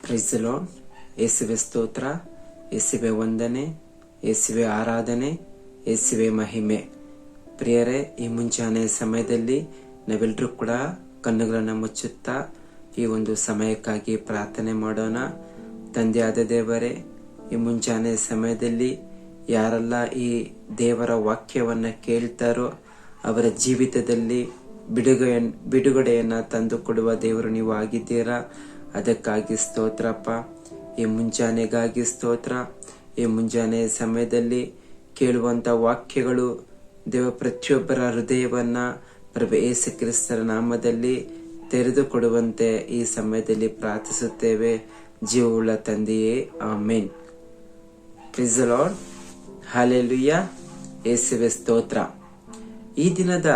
Price the lord. ಯೇಸುವೆ ಸ್ತೋತ್ರ, ಯೇಸುವೆ ವಂದನೆ, ಯೇಸುವೆ ಆರಾಧನೆ, ಯೇಸುವೆ ಮಹಿಮೆ. ಪ್ರಿಯರೇ, ಈ ಮುಂಜಾನೆ ಸಮಯದಲ್ಲಿ ನಾವೆಲ್ಲರೂ ಕೂಡ ಕಣ್ಣುಗಳನ್ನು ಮುಚ್ಚುತ್ತಾ ಈ ಒಂದು ಸಮಯಕ್ಕಾಗಿ ಪ್ರಾರ್ಥನೆ ಮಾಡೋಣ. ತಂದೆಯಾದ ದೇವರೇ, ಈ ಮುಂಜಾನೆ ಸಮಯದಲ್ಲಿ ಯಾರೆಲ್ಲ ಈ ದೇವರ ವಾಕ್ಯವನ್ನ ಕೇಳ್ತಾರೋ ಅವರ ಜೀವಿತದಲ್ಲಿ ಬಿಡುಗಡೆಯನ್ನ ತಂದು ಕೊಡುವ ದೇವರು ನೀವು ಆಗಿದ್ದೀರಾ. ಅದಕ್ಕಾಗಿ ಸ್ತೋತ್ರಪ್ಪ. ಈ ಮುಂಜಾನೆಗಾಗಿ ಸ್ತೋತ್ರ. ಈ ಮುಂಜಾನೆ ಸಮಯದಲ್ಲಿ ಕೇಳುವಂತ ವಾಕ್ಯಗಳು ದೇವ ಪ್ರತಿಯೊಬ್ಬರ ಹೃದಯವನ್ನ ಪ್ರಭು ಯೇಸು ಕ್ರಿಸ್ತರ ನಾಮದಲ್ಲಿ ತೆರೆದುಕೊಡುವಂತೆ ಈ ಸಮಯದಲ್ಲಿ ಪ್ರಾರ್ಥಿಸುತ್ತೇವೆ. ಜೀವವುಳ್ಳ ತಂದೆಯೇ, amen. Praise the Lord. Hallelujah. ಯೇಸುವೆ ಸ್ತೋತ್ರ. ಈ ದಿನದ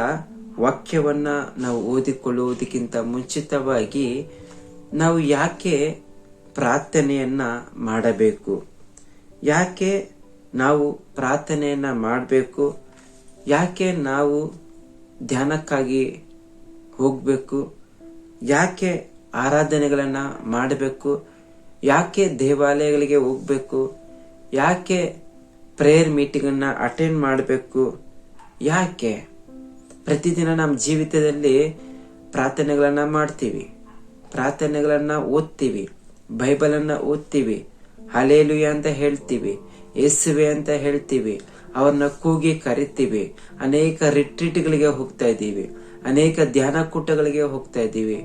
ವಾಕ್ಯವನ್ನ ನಾವು ಓದಿಕೊಳ್ಳುವುದಕ್ಕಿಂತ ಮುಂಚಿತವಾಗಿ ನಾವು ಯಾಕೆ ಪ್ರಾರ್ಥನೆಯನ್ನ ಮಾಡಬೇಕು, ಯಾಕೆ ನಾವು ಪ್ರಾರ್ಥನೆಯನ್ನ ಮಾಡಬೇಕು, ಯಾಕೆ ನಾವು ಧ್ಯಾನಕ್ಕಾಗಿ ಹೋಗ್ಬೇಕು, ಯಾಕೆ ಆರಾಧನೆಗಳನ್ನ ಮಾಡಬೇಕು, ಯಾಕೆ ದೇವಾಲಯಗಳಿಗೆ ಹೋಗ್ಬೇಕು, ಯಾಕೆ ಪ್ರೇಯರ್ ಮೀಟಿಂಗ್ ಅನ್ನ ಅಟೆಂಡ್ ಮಾಡಬೇಕು, ಯಾಕೆ ಪ್ರತಿದಿನ ನಮ್ಮ ಜೀವಿತದಲ್ಲಿ ಪ್ರಾರ್ಥನೆಗಳನ್ನ ಮಾಡ್ತೀವಿ, ಪ್ರಾರ್ಥನೆಗಳನ್ನ ಓದ್ತೀವಿ, ಬೈಬಲ್ ಅನ್ನ ಓದ್ತೀವಿ, ಹಲ್ಲೆಲೂಯಾ ಅಂತ ಹೇಳ್ತೀವಿ, ಯೇಸುವೆ ಅಂತ ಹೇಳ್ತೀವಿ, ಅವ್ರನ್ನ ಕೂಗಿ ಕರಿತೀವಿ, ಅನೇಕ ರಿಟ್ರೀಟ್ಗಳಿಗೆ ಹೋಗ್ತಾ ಇದ್ದೀವಿ, ಅನೇಕ ಧ್ಯಾನ ಕೂಟಗಳಿಗೆ ಹೋಗ್ತಾ ಇದ್ದೀವಿ,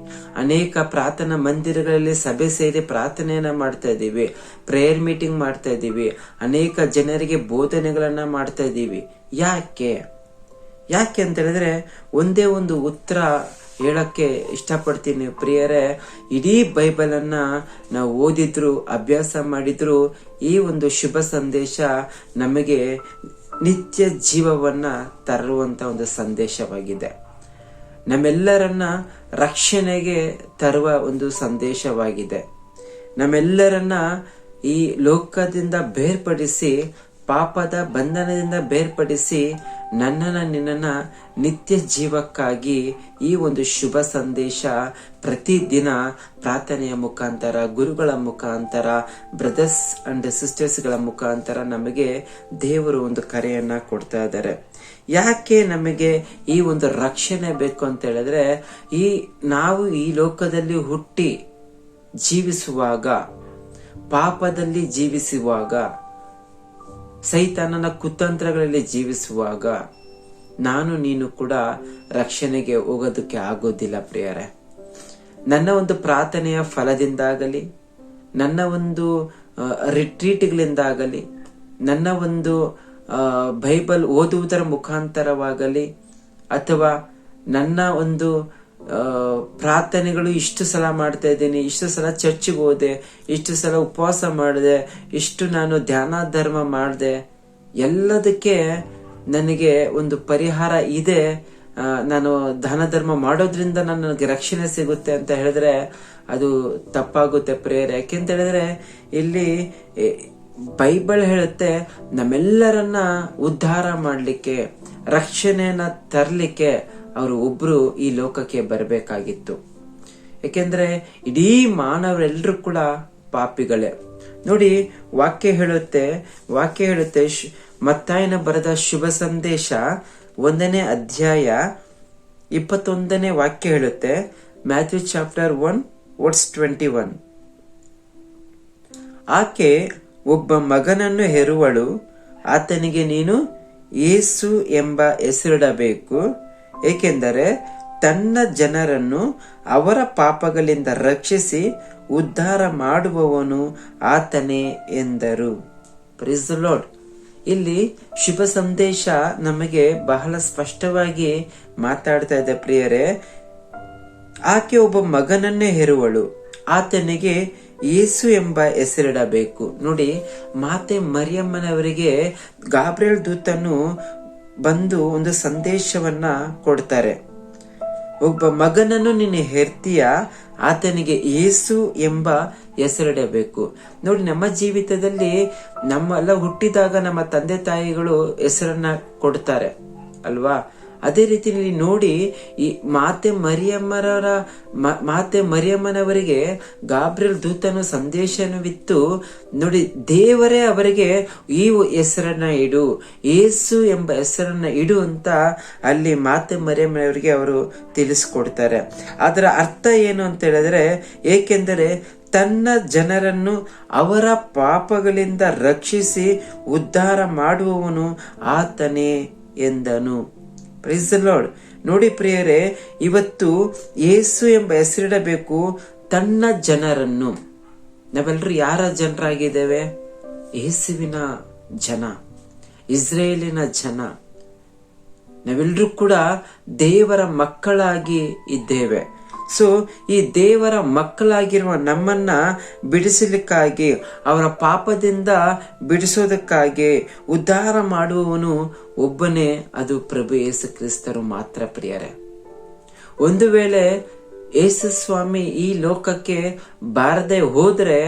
ಅನೇಕ ಪ್ರಾರ್ಥನಾ ಮಂದಿರಗಳಲ್ಲಿ ಸಭೆ ಸೇರಿ ಪ್ರಾರ್ಥನೆಯನ್ನ ಮಾಡ್ತಾ ಇದ್ದೀವಿ, ಪ್ರೇಯರ್ ಮೀಟಿಂಗ್ ಮಾಡ್ತಾ ಇದ್ದೀವಿ, ಅನೇಕ ಜನರಿಗೆ ಬೋಧನೆಗಳನ್ನ ಮಾಡ್ತಾ ಇದ್ದೀವಿ. ಯಾಕೆ ಅಂತ ಹೇಳಿದ್ರೆ ಒಂದೇ ಒಂದು ಉತ್ತರ ಹೇಳಕ್ಕೆ ಇಷ್ಟಪಡ್ತೀನಿ ಪ್ರಿಯರೇ. ಇಡೀ ಬೈಬಲ್ ಅನ್ನ ನಾವು ಓದಿದ್ರು, ಅಭ್ಯಾಸ ಮಾಡಿದ್ರು, ಈ ಒಂದು ಶುಭ ಸಂದೇಶ ನಮಗೆ ನಿತ್ಯ ಜೀವವನ್ನ ತರುವಂತ ಒಂದು ಸಂದೇಶವಾಗಿದೆ. ನಮ್ಮೆಲ್ಲರನ್ನ ರಕ್ಷಣೆಗೆ ತರುವ ಒಂದು ಸಂದೇಶವಾಗಿದೆ. ನಮ್ಮೆಲ್ಲರನ್ನ ಈ ಲೋಕದಿಂದ ಬೇರ್ಪಡಿಸಿ, ಪಾಪದ ಬಂಧನದಿಂದ ಬೇರ್ಪಡಿಸಿ ನಿನ್ನನ್ನ ನಿತ್ಯ ಜೀವಕ್ಕಾಗಿ ಈ ಒಂದು ಶುಭ ಸಂದೇಶ ಪ್ರತಿದಿನ ಪ್ರಾರ್ಥನೆಯ ಮುಖಾಂತರ, ಗುರುಗಳ ಮುಖಾಂತರ, ಬ್ರದರ್ಸ್ ಅಂಡ್ ಸಿಸ್ಟರ್ಸ್ ಗಳ ಮುಖಾಂತರ ನಮಗೆ ದೇವರು ಒಂದು ಕರೆಯನ್ನ ಕೊಡ್ತಾ ಇದ್ದಾರೆ. ಯಾಕೆ ನಮಗೆ ಈ ಒಂದು ರಕ್ಷಣೆ ಬೇಕು ಅಂತ ಹೇಳಿದ್ರೆ, ನಾವು ಈ ಲೋಕದಲ್ಲಿ ಹುಟ್ಟಿ ಜೀವಿಸುವಾಗ, ಪಾಪದಲ್ಲಿ ಜೀವಿಸುವಾಗ, ಸೈತಾನನ ಕುತಂತ್ರಗಳಲ್ಲಿ ಜೀವಿಸುವಾಗ ನೀನು ಕೂಡ ರಕ್ಷಣೆಗೆ ಹೋಗೋದಕ್ಕೆ ಆಗೋದಿಲ್ಲ ಪ್ರಿಯರೇ. ನನ್ನ ಒಂದು ಪ್ರಾರ್ಥನೆಯ ಫಲದಿಂದಾಗಲಿ, ನನ್ನ ಒಂದು ರಿಟ್ರೀಟ್ಗಳಿಂದಾಗಲಿ, ನನ್ನ ಒಂದು ಬೈಬಲ್ ಓದುವುದರ ಮುಖಾಂತರವಾಗಲಿ, ಅಥವಾ ನನ್ನ ಒಂದು ಪ್ರಾರ್ಥನೆಗಳು ಇಷ್ಟು ಸಲ ಮಾಡ್ತಾ ಇದ್ದೀನಿ, ಇಷ್ಟು ಸಲ ಚರ್ಚಿಗೆ ಹೋದೆ, ಇಷ್ಟು ಸಲ ಉಪವಾಸ ಮಾಡಿದೆ, ಇಷ್ಟು ನಾನು ಧ್ಯಾನ ಧರ್ಮ ಮಾಡಿದೆ, ಎಲ್ಲದಕ್ಕೆ ನನಗೆ ಒಂದು ಪರಿಹಾರ ಇದೆ, ನಾನು ದಾನ ಧರ್ಮ ಮಾಡೋದ್ರಿಂದ ನನಗೆ ರಕ್ಷಣೆ ಸಿಗುತ್ತೆ ಅಂತ ಹೇಳಿದ್ರೆ ಅದು ತಪ್ಪಾಗುತ್ತೆ ಪ್ರೇಯರ್. ಯಾಕೆಂತ ಹೇಳಿದ್ರೆ ಇಲ್ಲಿ ಬೈಬಲ್ ಹೇಳುತ್ತೆ ನಮ್ಮೆಲ್ಲರನ್ನ ಉದ್ಧಾರ ಮಾಡ್ಲಿಕ್ಕೆ, ರಕ್ಷಣೆಯನ್ನ ತರ್ಲಿಕ್ಕೆ ಅವರು ಒಬ್ರು ಈ ಲೋಕಕ್ಕೆ ಬರಬೇಕಾಗಿತ್ತು. ಯಾಕೆಂದ್ರೆ ಇಡೀ ಮಾನವರೆಲ್ಲರೂ ಕೂಡ ಪಾಪಿಗಳೇ. ನೋಡಿ, ವಾಕ್ಯ ಹೇಳುತ್ತೆ ಮತ್ತಾಯನ ಬರೆದ ಶುಭ ಸಂದೇಶ 1ನೇ ಅಧ್ಯಾಯ 21ನೇ ವಾಕ್ಯ ಹೇಳುತ್ತೆ, ಮ್ಯಾಥ್ಯೂ ಚಾಪ್ಟರ್ 1:21. ಆಕೆ ಒಬ್ಬ ಮಗನನ್ನು ಹೆರುವಳು, ಆತನಿಗೆ ನೀನು ಯೇಸು ಎಂಬ ಹೆಸರಿಡಬೇಕು, ಏಕೆಂದರೆ ತನ್ನ ಜನರನ್ನು ಅವರ ಪಾಪಗಳಿಂದ ರಕ್ಷಿಸಿ ಉದ್ಧಾರ ಮಾಡುವವನು ಆತನೇ ಎಂದರು. Praise the Lord. ಇಲ್ಲಿ ಶುಭ ಸಂದೇಶ ನಮಗೆ ಬಹಳ ಸ್ಪಷ್ಟವಾಗಿ ಮಾತಾಡ್ತಾ ಇದೆ ಪ್ರಿಯರೇ. ಆಕೆ ಒಬ್ಬ ಮಗನನ್ನೇ ಹೆರುವಳು, ಆತನಿಗೆ ಯೇಸು ಎಂಬ ಹೆಸರಿಡಬೇಕು. ನೋಡಿ, ಮಾತೆ ಮರಿಯಮ್ಮನವರಿಗೆ ಗಾಬ್ರಿಯೇಲ್ ದೂತನು ಬಂದು ಒಂದು ಸಂದೇಶವನ್ನ ಕೊಡ್ತಾರೆ. ಒಬ್ಬ ಮಗನನ್ನು ನೀನು ಹೆರ್ತೀಯ, ಆತನಿಗೆ ಯೇಸು ಎಂಬ ಹೆಸರಿಡಬೇಕು. ನೋಡಿ, ನಮ್ಮ ಜೀವಿತದಲ್ಲಿ ನಮ್ಮೆಲ್ಲ ಹುಟ್ಟಿದಾಗ ನಮ್ಮ ತಂದೆ ತಾಯಿಗಳು ಹೆಸರನ್ನ ಕೊಡ್ತಾರೆ ಅಲ್ವಾ? ಅದೇ ರೀತಿ ನೋಡಿ, ಈ ಮಾತೆ ಮರಿಯಮ್ಮನವರಿಗೆ ಗಾಬ್ರಿಯಲ್ ದೂತನು ಸಂದೇಶವಿತ್ತು ನೋಡಿ. ದೇವರೇ ಅವರಿಗೆ ಈ ಹೆಸರನ್ನ ಇಡು, ಯೇಸು ಎಂಬ ಹೆಸರನ್ನ ಇಡು ಅಂತ ಅಲ್ಲಿ ಮಾತೆ ಮರಿಯಮ್ಮನವರಿಗೆ ಅವರು ತಿಳಿಸ್ಕೊಡ್ತಾರೆ. ಅದರ ಅರ್ಥ ಏನು ಅಂತ ಹೇಳಿದ್ರೆ, ಏಕೆಂದರೆ ತನ್ನ ಜನರನ್ನು ಅವರ ಪಾಪಗಳಿಂದ ರಕ್ಷಿಸಿ ಉದ್ಧಾರ ಮಾಡುವವನು ಆತನೇ ಎಂದನು. Praise the Lord. ನೋಡಿ ಪ್ರಿಯರೇ, ಇವತ್ತು ಯೇಸು ಎಂಬ ಹೆಸರಿಡಬೇಕು ತನ್ನ ಜನರನ್ನು. ನಾವೆಲ್ಲರೂ ಯಾರ ಜನರಾಗಿದ್ದೇವೆ? ಯೇಸುವಿನ ಜನ, ಇಸ್ರೇಲಿನ ಜನ. ನಾವೆಲ್ಲರೂ ಕೂಡ ದೇವರ ಮಕ್ಕಳಾಗಿ ಇದ್ದೇವೆ. ಸೊ ಈ ದೇವರ ಮಕ್ಕಳಾಗಿರುವ ನಮ್ಮನ್ನ ಬಿಡಿಸಲಿಕ್ಕಾಗಿ, ಅವರ ಪಾಪದಿಂದ ಬಿಡಿಸೋದಕ್ಕಾಗಿ ಉದ್ಧಾರ ಮಾಡುವವನು ಒಬ್ಬನೇ, ಅದು ಪ್ರಭು ಯೇಸು ಕ್ರಿಸ್ತರು ಮಾತ್ರ ಪ್ರಿಯರೇ. ಒಂದು ವೇಳೆ ಯೇಸು ಸ್ವಾಮಿ ಈ ಲೋಕಕ್ಕೆ ಬಾರದೆ ಹೋದ್ರೆ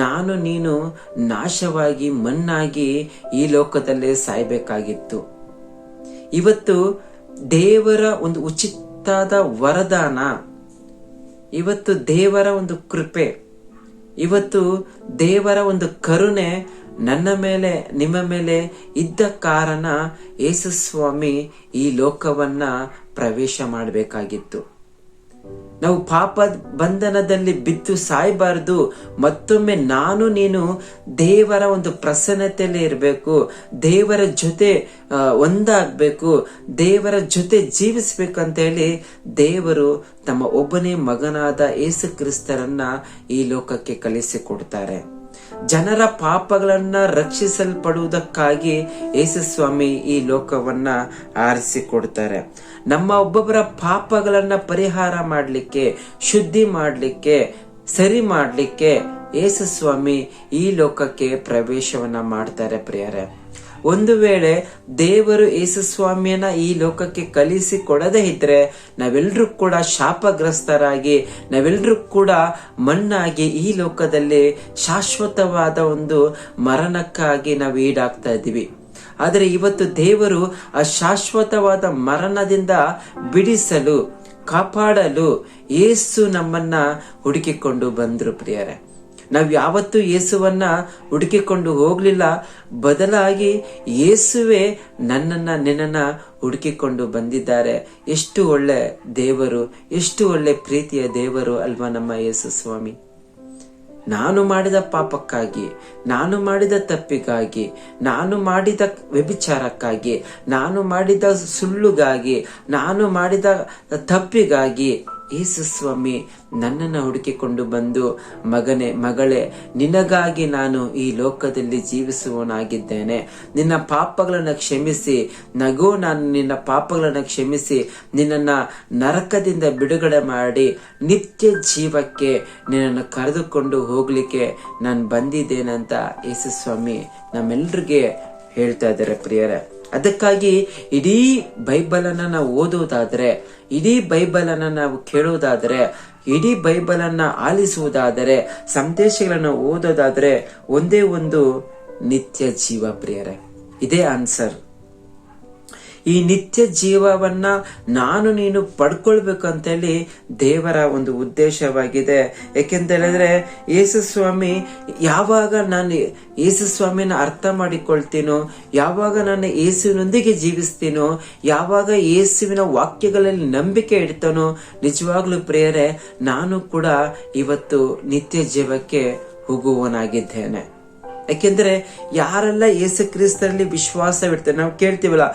ನಾನು ನೀನು ನಾಶವಾಗಿ ಮಣ್ಣಾಗಿ ಈ ಲೋಕದಲ್ಲೇ ಸಾಯ್ಬೇಕಾಗಿತ್ತು. ಇವತ್ತು ದೇವರ ಒಂದು ಉಚಿತಾದ ವರದಾನ, ಇವತ್ತು ದೇವರ ಒಂದು ಕೃಪೆ, ಇವತ್ತು ದೇವರ ಒಂದು ಕರುಣೆ ನನ್ನ ಮೇಲೆ ನಿಮ್ಮ ಮೇಲೆ ಇದ್ದ ಕಾರಣ ಯೇಸು ಸ್ವಾಮಿ ಈ ಲೋಕವನ್ನ ಪ್ರವೇಶ ಮಾಡಬೇಕಾಗಿತ್ತು. ನಾವು ಪಾಪ ಬಂಧನದಲ್ಲಿ ಬಿದ್ದು ಸಾಯಬಾರದು. ಮತ್ತೊಮ್ಮೆ ನಾನು ನೀನು ದೇವರ ಒಂದು ಪ್ರಸನ್ನತೆಯಲ್ಲಿ ಇರಬೇಕು, ದೇವರ ಜೊತೆ ಒಂದಾಗಬೇಕು, ದೇವರ ಜೊತೆ ಜೀವಿಸ್ಬೇಕು ಅಂತ ಹೇಳಿ ದೇವರು ತಮ್ಮ ಒಬ್ಬನೇ ಮಗನಾದ ಯೇಸು ಕ್ರಿಸ್ತರನ್ನ ಈ ಲೋಕಕ್ಕೆ ಕಳಿಸಿಕೊಡ್ತಾರೆ. ಜನರ ಪಾಪಗಳನ್ನ ರಕ್ಷಿಸಲ್ಪಡುವುದಕ್ಕಾಗಿ ಯೇಸು ಸ್ವಾಮಿ ಈ ಲೋಕವನ್ನ ಆರಿಸಿಕೊಡ್ತಾರೆ. ನಮ್ಮ ಒಬ್ಬೊಬ್ಬರ ಪಾಪಗಳನ್ನ ಪರಿಹಾರ ಮಾಡಲಿಕ್ಕೆ, ಶುದ್ಧಿ ಮಾಡಲಿಕ್ಕೆ, ಸರಿ ಮಾಡಲಿಕ್ಕೆ ಯೇಸು ಸ್ವಾಮಿ ಈ ಲೋಕಕ್ಕೆ ಪ್ರವೇಶವನ್ನ ಮಾಡ್ತಾರೆ ಪ್ರಿಯರೇ. ಒಂದು ವೇಳೆ ದೇವರು ಯೇಸು ಸ್ವಾಮಿಯನ್ನ ಈ ಲೋಕಕ್ಕೆ ಕಲಿಸಿ ಕೊಡದೇ ಇದ್ರೆ ನಾವೆಲ್ಲರೂ ಕೂಡ ಶಾಪಗ್ರಸ್ತರಾಗಿ, ನಾವೆಲ್ಲರೂ ಕೂಡ ಮಣ್ಣಾಗಿ ಈ ಲೋಕದಲ್ಲಿ ಶಾಶ್ವತವಾದ ಒಂದು ಮರಣಕ್ಕಾಗಿ ನಾವು ಈಡಾಗ್ತಾ ಇದ್ದೀವಿ. ಆದರೆ ಇವತ್ತು ದೇವರು ಆ ಶಾಶ್ವತವಾದ ಮರಣದಿಂದ ಬಿಡಿಸಲು, ಕಾಪಾಡಲು ಯೇಸು ನಮ್ಮನ್ನ ಹುಡುಕಿಕೊಂಡು ಬಂದ್ರು ಪ್ರಿಯರೇ. ನಾವು ಯಾವತ್ತೂ ಯೇಸುವನ್ನ ಹುಡುಕಿಕೊಂಡು ಹೋಗ್ಲಿಲ್ಲ, ಬದಲಾಗಿ ಯೇಸುವೆ ನಿನ್ನನ್ನ ಹುಡುಕಿಕೊಂಡು ಬಂದಿದ್ದಾರೆ. ಎಷ್ಟು ಒಳ್ಳೆ ದೇವರು, ಎಷ್ಟು ಒಳ್ಳೆ ಪ್ರೀತಿಯ ದೇವರು ಅಲ್ವಾ ನಮ್ಮ ಯೇಸು ಸ್ವಾಮಿ. ನಾನು ಮಾಡಿದ ಪಾಪಕ್ಕಾಗಿ, ನಾನು ಮಾಡಿದ ತಪ್ಪಿಗಾಗಿ, ನಾನು ಮಾಡಿದ ವ್ಯಭಿಚಾರಕ್ಕಾಗಿ, ನಾನು ಮಾಡಿದ ಸುಳ್ಳುಗಾಗಿ, ನಾನು ಮಾಡಿದ ತಪ್ಪಿಗಾಗಿ ಯೇಸು ಸ್ವಾಮಿ ನನ್ನನ್ನು ಹುಡುಕಿಕೊಂಡು ಬಂದು, ಮಗನೇ ಮಗಳೇ, ನಿನಗಾಗಿ ನಾನು ಈ ಲೋಕದಲ್ಲಿ ಜೀವಿಸುವವನಾಗಿದ್ದೇನೆ, ನಿನ್ನ ಪಾಪಗಳನ್ನು ಕ್ಷಮಿಸಿ ನಗು, ನಾನು ನಿನ್ನ ಪಾಪಗಳನ್ನು ಕ್ಷಮಿಸಿ ನಿನ್ನನ್ನು ನರಕದಿಂದ ಬಿಡುಗಡೆ ಮಾಡಿ ನಿತ್ಯ ಜೀವಕ್ಕೆ ನಿನ್ನನ್ನು ಕರೆದುಕೊಂಡು ಹೋಗ್ಲಿಕ್ಕೆ ನಾನು ಬಂದಿದ್ದೇನೆ ಅಂತ ಯೇಸು ಸ್ವಾಮಿ ನಮ್ಮೆಲ್ಲರಿಗೆ ಹೇಳ್ತಾ ಇದ್ದಾರೆ ಪ್ರಿಯರೇ. ಅದಕ್ಕಾಗಿ ಇಡೀ ಬೈಬಲ್ ಅನ್ನ ನಾವು ಓದುವುದಾದ್ರೆ, ಇಡೀ ಬೈಬಲ್ ಅನ್ನ ನಾವು ಕೇಳುವುದಾದ್ರೆ, ಇಡೀ ಬೈಬಲ್ ಅನ್ನ ಆಲಿಸುವುದಾದರೆ, ಸಂದೇಶಗಳನ್ನು ಓದೋದಾದ್ರೆ ಒಂದೇ ಒಂದು ನಿತ್ಯ ಜೀವ ಪ್ರಿಯರೇ. ಇದೇ ಆನ್ಸರ್. ಈ ನಿತ್ಯ ಜೀವವನ್ನ ನಾನು ನೀನು ಪಡ್ಕೊಳ್ಬೇಕಂತ ಹೇಳಿ ದೇವರ ಒಂದು ಉದ್ದೇಶವಾಗಿದೆ. ಯಾಕೆಂತೇಳಿದ್ರೆ ಯೇಸು ಸ್ವಾಮಿ ಯಾವಾಗ ನಾನು ಯೇಸು ಸ್ವಾಮಿನ ಅರ್ಥ ಮಾಡಿಕೊಳ್ತೀನೋ, ಯಾವಾಗ ನಾನು ಯೇಸುವಿನೊಂದಿಗೆ ಜೀವಿಸ್ತೀನೋ, ಯಾವಾಗ ಯೇಸುವಿನ ವಾಕ್ಯಗಳಲ್ಲಿ ನಂಬಿಕೆ ಇಡ್ತಾನೋ, ನಿಜವಾಗ್ಲೂ ಪ್ರಿಯರೇ ನಾನು ಕೂಡ ಇವತ್ತು ನಿತ್ಯ ಜೀವಕ್ಕೆ ಹೋಗುವವನಾಗಿದ್ದೇನೆ. ಯಾಕೆಂದ್ರೆ ಯಾರೆಲ್ಲ ಯೇಸು ಕ್ರಿಸ್ತರಲ್ಲಿ ವಿಶ್ವಾಸವಿಡ್ತಾರೆ, ನಾವು ಕೇಳ್ತೀವಲ್ಲ,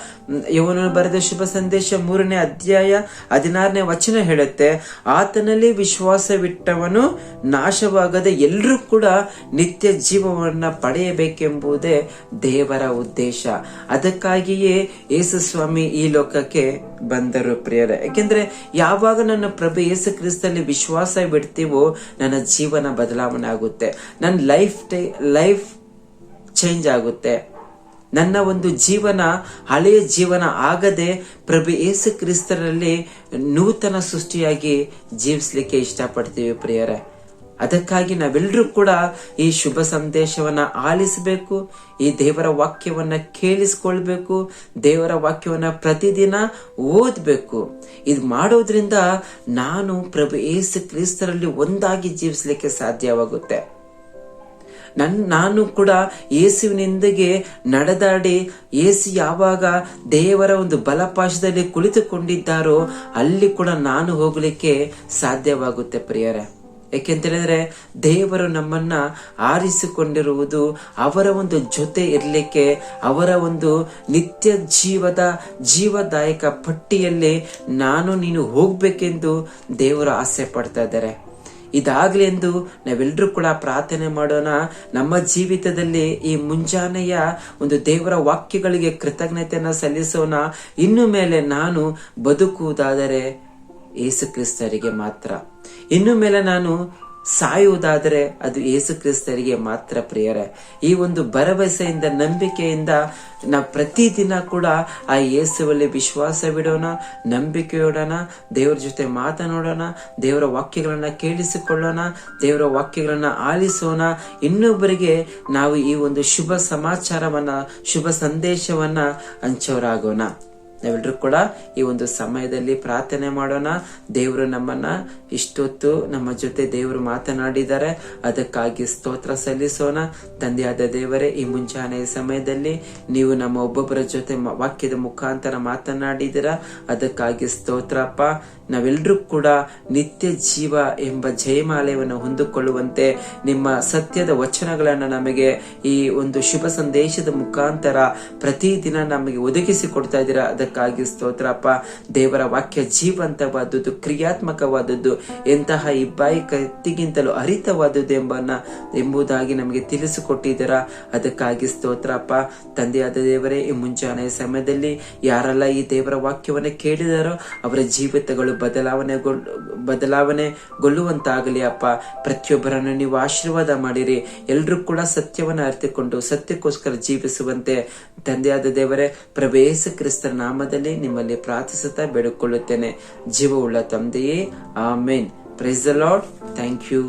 ಯವನನು ಬರೆದ ಶುಭ ಸಂದೇಶ 3ನೇ ಅಧ್ಯಾಯ 16ನೇ ವಚನ ಹೇಳುತ್ತೆ, ಆತನಲ್ಲಿ ವಿಶ್ವಾಸವಿಟ್ಟವನು ನಾಶವಾಗದೆ ಎಲ್ಲರೂ ಕೂಡ ನಿತ್ಯ ಜೀವವನ್ನ ಪಡೆಯಬೇಕೆಂಬುದೇ ದೇವರ ಉದ್ದೇಶ. ಅದಕ್ಕಾಗಿಯೇ ಯೇಸು ಸ್ವಾಮಿ ಈ ಲೋಕಕ್ಕೆ ಬಂದರು ಪ್ರಿಯರೇ. ಯಾಕೆಂದ್ರೆ ಯಾವಾಗ ನನ್ನ ಪ್ರಭು ಯೇಸು ಕ್ರಿಸ್ತಲ್ಲಿ ವಿಶ್ವಾಸ ಬಿಡ್ತೀವೋ ನನ್ನ ಜೀವನ ಬದಲಾವಣೆ ಆಗುತ್ತೆ, ನನ್ನ ಲೈಫ್ ಚೇಂಜ್ ಆಗುತ್ತೆ. ನನ್ನ ಒಂದು ಜೀವನ ಹಳೆಯ ಜೀವನ ಆಗದೆ ಪ್ರಭು ಯೇಸು ಕ್ರಿಸ್ತರಲ್ಲಿ ನೂತನ ಸೃಷ್ಟಿಯಾಗಿ ಜೀವಿಸ್ಲಿಕ್ಕೆ ಇಷ್ಟಪಡ್ತೀವಿ ಪ್ರಿಯರೇ. ಅದಕ್ಕಾಗಿ ನಾವೆಲ್ಲರೂ ಕೂಡ ಈ ಶುಭ ಸಂದೇಶವನ್ನ ಆಲಿಸಬೇಕು, ಈ ದೇವರ ವಾಕ್ಯವನ್ನ ಕೇಳಿಸ್ಕೊಳ್ಬೇಕು, ದೇವರ ವಾಕ್ಯವನ್ನ ಪ್ರತಿದಿನ ಓದ್ಬೇಕು. ಇದು ಮಾಡೋದ್ರಿಂದ ನಾನು ಪ್ರಭು ಯೇಸು ಕ್ರಿಸ್ತರಲ್ಲಿ ಒಂದಾಗಿ ಜೀವಿಸಲಿಕ್ಕೆ ಸಾಧ್ಯವಾಗುತ್ತೆ. ನಾನು ಕೂಡ ಯೇಸುವಿನೊಂದಿಗೆ ನಡೆದಾಡಿ ಯೇಸು ಯಾವಾಗ ದೇವರ ಒಂದು ಬಲಪಾಶದಲ್ಲಿ ಕುಳಿತುಕೊಂಡಿದ್ದಾರೋ ಅಲ್ಲಿ ಕೂಡ ನಾನು ಹೋಗ್ಲಿಕ್ಕೆ ಸಾಧ್ಯವಾಗುತ್ತೆ ಪ್ರಿಯರೇ. ಯಾಕೆಂತೇಳಿದ್ರೆ ದೇವರು ನಮ್ಮನ್ನ ಆರಿಸಿಕೊಂಡಿರುವುದು ಅವರ ಒಂದು ಜೊತೆ ಇರ್ಲಿಕ್ಕೆ, ಅವರ ಒಂದು ನಿತ್ಯ ಜೀವದಾಯಕ ಪಟ್ಟಿಯಲ್ಲಿ ನೀನು ಹೋಗ್ಬೇಕೆಂದು ದೇವರು ಆಸೆ ಪಡ್ತಾ ಇದ್ದಾರೆ. ಇದಾಗ್ಲಿ ಎಂದು ನಾವೆಲ್ಲರೂ ಕೂಡ ಪ್ರಾರ್ಥನೆ ಮಾಡೋಣ. ನಮ್ಮ ಜೀವಿತದಲ್ಲಿ ಈ ಮುಂಜಾನೆಯ ಒಂದು ದೇವರ ವಾಕ್ಯಗಳಿಗೆ ಕೃತಜ್ಞತೆಯನ್ನ ಸಲ್ಲಿಸೋಣ. ಇನ್ನು ಮೇಲೆ ನಾನು ಬದುಕುವುದಾದರೆ ಯೇಸು ಕ್ರಿಸ್ತರಿಗೆ ಮಾತ್ರ, ಇನ್ನು ಮೇಲೆ ನಾನು ಸಾಯುವುದಾದರೆ ಅದು ಯೇಸು ಕ್ರಿಸ್ತರಿಗೆ ಮಾತ್ರ ಪ್ರಿಯರೇ. ಈ ಒಂದು ಭರವಸೆಯಿಂದ, ನಂಬಿಕೆಯಿಂದ ನಾವು ಪ್ರತಿದಿನ ಕೂಡ ಆ ಯೇಸುವಲ್ಲಿ ವಿಶ್ವಾಸವಿಡೋಣ, ನಂಬಿಕೆಯೋಡೋಣ, ದೇವರ ಜೊತೆ ಮಾತನಾಡೋಣ, ದೇವರ ವಾಕ್ಯಗಳನ್ನ ಕೇಳಿಸಿಕೊಳ್ಳೋಣ, ದೇವರ ವಾಕ್ಯಗಳನ್ನ ಆಲಿಸೋಣ. ಇನ್ನೊಬ್ಬರಿಗೆ ನಾವು ಈ ಒಂದು ಶುಭ ಸಮಾಚಾರವನ್ನ, ಶುಭ ಸಂದೇಶವನ್ನ ಹಂಚೋರಾಗೋಣ. ನಾವೆಲ್ಲರೂ ಕೂಡ ಈ ಒಂದು ಸಮಯದಲ್ಲಿ ಪ್ರಾರ್ಥನೆ ಮಾಡೋಣ. ದೇವರು ನಮ್ಮನ್ನ ಇಷ್ಟೊತ್ತು ನಮ್ಮ ಜೊತೆ ದೇವರು ಮಾತನಾಡಿದ್ದಾರೆ, ಅದಕ್ಕಾಗಿ ಸ್ತೋತ್ರ ಸಲ್ಲಿಸೋಣ. ತಂದೆಯಾದ ದೇವರೇ, ಈ ಮುಂಜಾನೆಯ ಸಮಯದಲ್ಲಿ ನೀವು ನಮ್ಮ ಒಬ್ಬೊಬ್ಬರ ಜೊತೆ ವಾಕ್ಯದ ಮುಖಾಂತರ ಮಾತನಾಡಿದಿರ, ಅದಕ್ಕಾಗಿ ಸ್ತೋತ್ರಪ್ಪ. ನಾವೆಲ್ಲರೂ ಕೂಡ ನಿತ್ಯ ಜೀವ ಎಂಬ ಜಯಮಾಲೆಯನ್ನು ಹೊಂದಿಕೊಳ್ಳುವಂತೆ ನಿಮ್ಮ ಸತ್ಯದ ವಚನಗಳನ್ನ ನಮಗೆ ಈ ಒಂದು ಶುಭ ಸಂದೇಶದ ಮುಖಾಂತರ ಪ್ರತಿದಿನ ನಮಗೆ ಒದಗಿಸಿ ಕೊಡ್ತಾ ಇದ್ದೀರಾ. ಅದಕ್ಕಾಗಿ ಸ್ತೋತ್ರಪ್ಪ. ದೇವರ ವಾಕ್ಯ ಜೀವಂತವಾದದ್ದು, ಕ್ರಿಯಾತ್ಮಕವಾದದ್ದು, ಎಂತಹ ಇಬ್ಬಾಯಿ ಕತ್ತಿಗಿಂತಲೂ ಹರಿತವಾದದ್ದು ಎಂಬುದಾಗಿ ನಮಗೆ ತಿಳಿಸಿಕೊಟ್ಟಿದ್ದೀರಾ. ಅದಕ್ಕಾಗಿ ಸ್ತೋತ್ರಪ್ಪ. ತಂದೆಯಾದ ದೇವರೇ, ಈ ಮುಂಜಾನೆಯ ಸಮಯದಲ್ಲಿ ಯಾರೆಲ್ಲ ಈ ದೇವರ ವಾಕ್ಯವನ್ನು ಕೇಳಿದಾರೋ ಅವರ ಜೀವಿತಗಳು ಬದಲಾವಣೆಗೊಳ್ಳುವಂತಾಗಲಿ ಅಪ್ಪ. ಪ್ರತಿಯೊಬ್ಬರನ್ನು ನೀವು ಆಶೀರ್ವಾದ ಮಾಡಿರಿ. ಎಲ್ರೂ ಕೂಡ ಸತ್ಯವನ್ನು ಅರಿತುಕೊಂಡು ಸತ್ಯಕ್ಕೋಸ್ಕರ ಜೀವಿಸುವಂತೆ ತಂದೆಯಾದ ದೇವರೇ, ಪ್ರಭು ಯೇಸು ಕ್ರಿಸ್ತರ ನಾಮದಲ್ಲಿ ನಿಮ್ಮಲ್ಲಿ ಪ್ರಾರ್ಥಿಸುತ್ತಾ ಬೇಡಿಕೊಳ್ಳುತ್ತೇನೆ. ಜೀವವುಳ್ಳ ತಂದೆಯೇ, amen. Praise the Lord. Thank you.